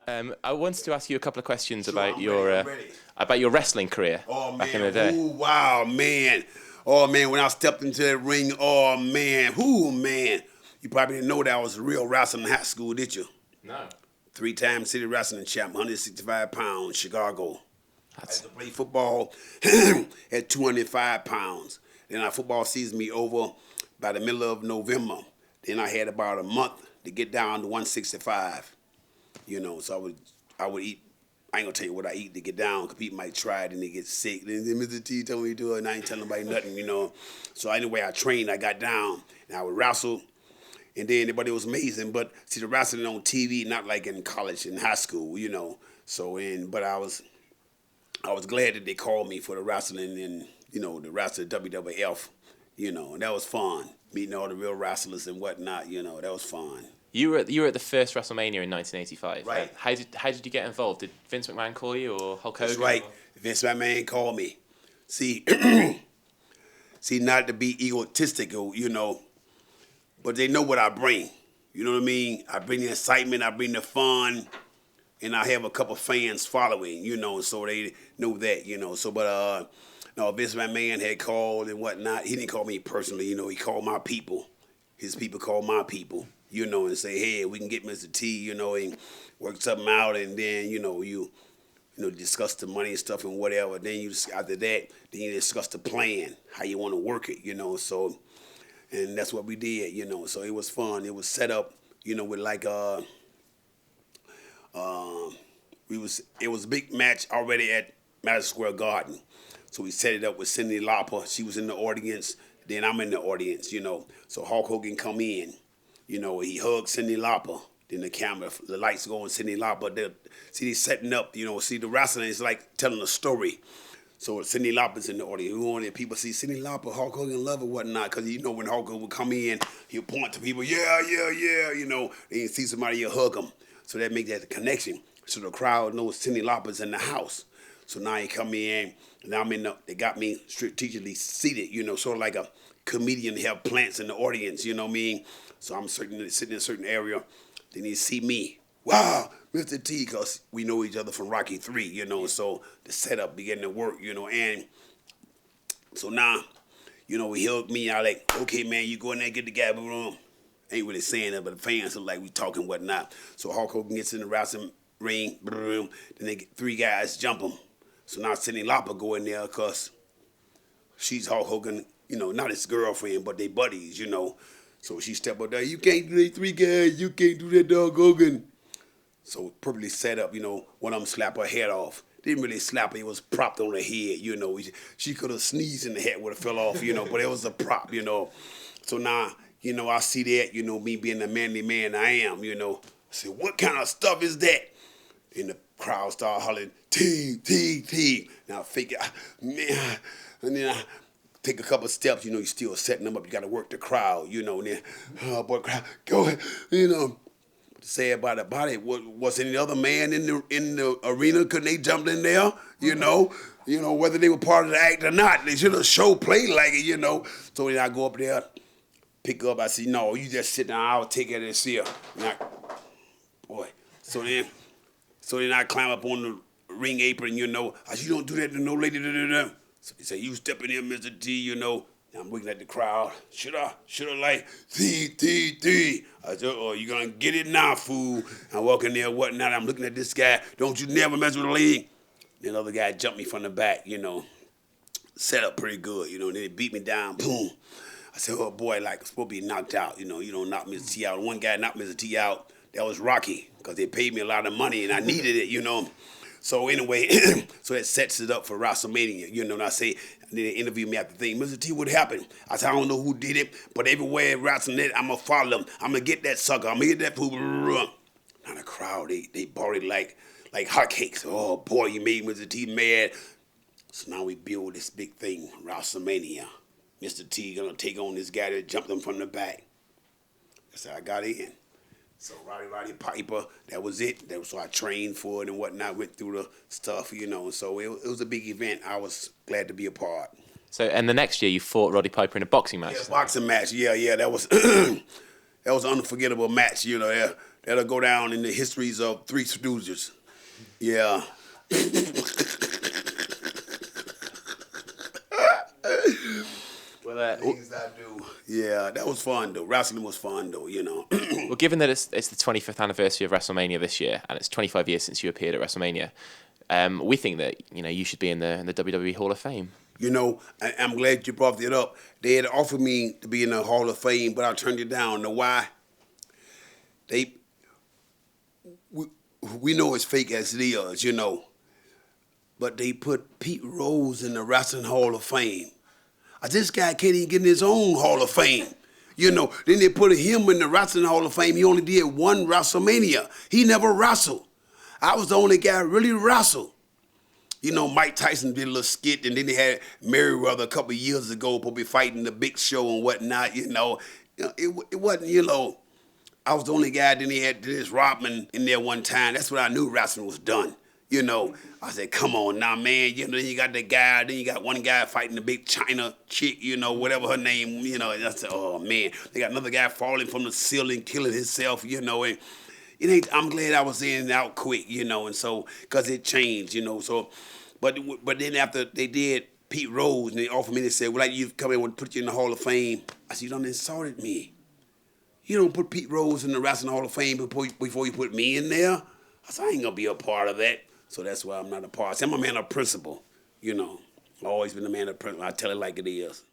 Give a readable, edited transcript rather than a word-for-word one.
I wanted to ask you a couple of questions Sure, about I'm ready. about your wrestling career back in the day. Ooh, wow, man. Oh, man, when I stepped into that ring, oh, man. Ooh, man. You probably didn't know that I was a real wrestler in high school, did you? No. 3-time city wrestling champ, 165 pounds, Chicago. I used to play football at 205 pounds. Then our football season be over by the middle of November. Then I had about a month to get down to 165. You know, so I would eat. I ain't gonna tell you what I eat to get down, because people might try it and they get sick. Then Mr. T told me to do it, and I ain't telling nobody nothing, you know. So anyway, I trained, I got down, and I would wrestle, and then everybody was amazing. But see, the wrestling on TV, not like in college, in high school, you know. So but I was glad that they called me for the wrestling and, you know, the wrestling WWF, you know, and that was fun. Meeting all the real wrestlers and whatnot, you know, that was fun. You were at the first WrestleMania in 1985. Right. How did you get involved? Did Vince McMahon call you or Hulk Hogan? That's right. Vince McMahon called me. See, not to be egotistical, you know, but they know what I bring. You know what I mean? I bring the excitement, I bring the fun, and I have a couple fans following, you know, so they know that, you know. So, but no, Vince McMahon had called and whatnot. He didn't call me personally, you know. He called my people. His people called my people, you know, and say, hey, we can get Mr. T, you know, and work something out, and then, you know, you discuss the money and stuff and whatever. Then after that, then you discuss the plan, how you want to work it, you know. So, and that's what we did, you know. So it was fun. It was set up, you know, with like it was a big match already at Madison Square Garden. So we set it up with Cyndi Lauper. She was in the audience. Then I'm in the audience, you know. So Hulk Hogan come in, you know, he hugged Cyndi Lauper. Then the camera, the lights go on Cyndi Lauper. They setting up, you know. See, the wrestling is like telling a story. So Cyndi Lauper's in the audience. We wanted people see Cyndi Lauper, Hulk Hogan love or whatnot, because you know when Hulk Hogan would come in, he'll point to people, yeah, you know. Then you see somebody, he'll hug them. So that makes that connection. So the crowd knows Cyndi Lauper's in the house. So now he come in, and they got me strategically seated, you know, sort of like a comedian have plants in the audience, you know what I mean? So I'm sitting in a certain area. Then he see me. Wow, Mr. T, because we know each other from Rocky 3, you know, so the setup began to work, you know, and so now, you know, he hugged me. I like, okay, man, you go in there and get the gabby room. Ain't really saying that, but the fans are like, we talking whatnot. So Hulk Hogan gets in the wrestling ring, then they get 3 guys jump him. So now Cyndi Lauper go in there because she's Hulk Hogan, you know, not his girlfriend, but they buddies, you know. So she stepped up there, you can't do that 3 guys, you can't do that dog Hogan. So perfectly set up, you know, one of them slapped her head off. Didn't really slap her, it was propped on her head, you know. She could have sneezed and the head would have fell off, you know, but it was a prop, you know. So now, you know, I see that, you know, me being the manly man I am, you know. I said, what kind of stuff is that? And the crowd started hollering, T. Now I figure, man, and then I take a couple steps, you know, you're still setting them up. You got to work the crowd, you know, and then, oh, boy, crowd, go ahead, you know. Say about it, was any other man in the arena? Couldn't they jump in there? You know, whether they were part of the act or not. They should have show played like it, you know. So then I go up there, pick up. I say, no, you just sit down. I'll take care of this here. Boy. So then I climb up on the ring apron, you know. I said, you don't do that to no lady. So he said, you step in here, Mr. T, you know. I'm looking at the crowd. Should I like, T. I said, oh, you gonna get it now, fool. I walk in there, whatnot. I'm looking at this guy. Don't you never mess with a lady. Then the other guy jumped me from the back, you know. Set up pretty good, you know. And then he beat me down, boom. I said, oh, boy, like, I'm supposed to be knocked out. You know, you don't knock Mr. T out. One guy knocked Mr. T out. That was Rocky, because they paid me a lot of money, and I needed it, you know. So anyway, so that sets it up for WrestleMania, you know. And I say, and they interview me after the thing, Mr. T, what happened? I said, I don't know who did it, but everywhere wrestling it, I'm going to follow them. I'm going to get that sucker. I'm going to get that fool. Now the crowd, they bought it like hotcakes. Oh, boy, you made Mr. T mad. So now we build this big thing, WrestleMania. Mr. T going to take on this guy that jumped him from the back. I said, I got in. So Roddy Piper, that was it. So I trained for it and whatnot, went through the stuff, you know. So it was a big event. I was glad to be a part. So, and the next year you fought Roddy Piper in a boxing match? Yeah, boxing match. Yeah. That was that was an unforgettable match, you know. Yeah. that'll go down in the histories of Three Stooges. Yeah. Well, Things I do. Yeah, that was fun though. Wrestling was fun though, you know. well, given that it's the 25th anniversary of WrestleMania this year, and it's 25 years since you appeared at WrestleMania, we think that you should be in the WWE Hall of Fame. You know, I'm glad you brought it up. They had offered me to be in the Hall of Fame, but I turned it down. Know why? We know it's fake as it is, you know. But they put Pete Rose in the Wrestling Hall of Fame. This guy can't even get in his own Hall of Fame. You know, then they put him in the Wrestling Hall of Fame. He only did one WrestleMania. He never wrestled. I was the only guy who really wrestled. You know, Mike Tyson did a little skit, and then they had Merriweather a couple of years ago, probably fighting the Big Show and whatnot, you know. It wasn't, you know, I was the only guy, then he had Dennis Rodman in there one time. That's when I knew wrestling was done. You know, I said, come on now, man. You know, then you got that guy, then you got one guy fighting the big China chick, you know, whatever her name, you know. And I said, oh, man. They got another guy falling from the ceiling, killing himself, you know. And I'm glad I was in and out quick, you know, and so, because it changed, you know. So, but then after they did Pete Rose, and they offered me, they said, well, like you come in and put you in the Hall of Fame. I said, you done insulted me. You don't put Pete Rose in the Wrestling Hall of Fame before you put me in there. I said, I ain't going to be a part of that. So that's why I'm not a part. I'm a man of principle, you know. I've always been a man of principle. I tell it like it is.